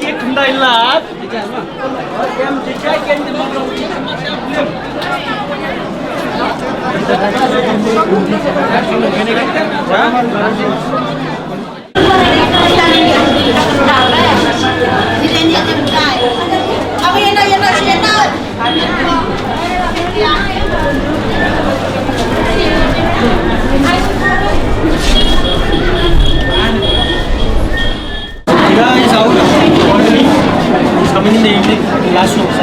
check na lahat. Guys, ako. Kami ni David. Last show sa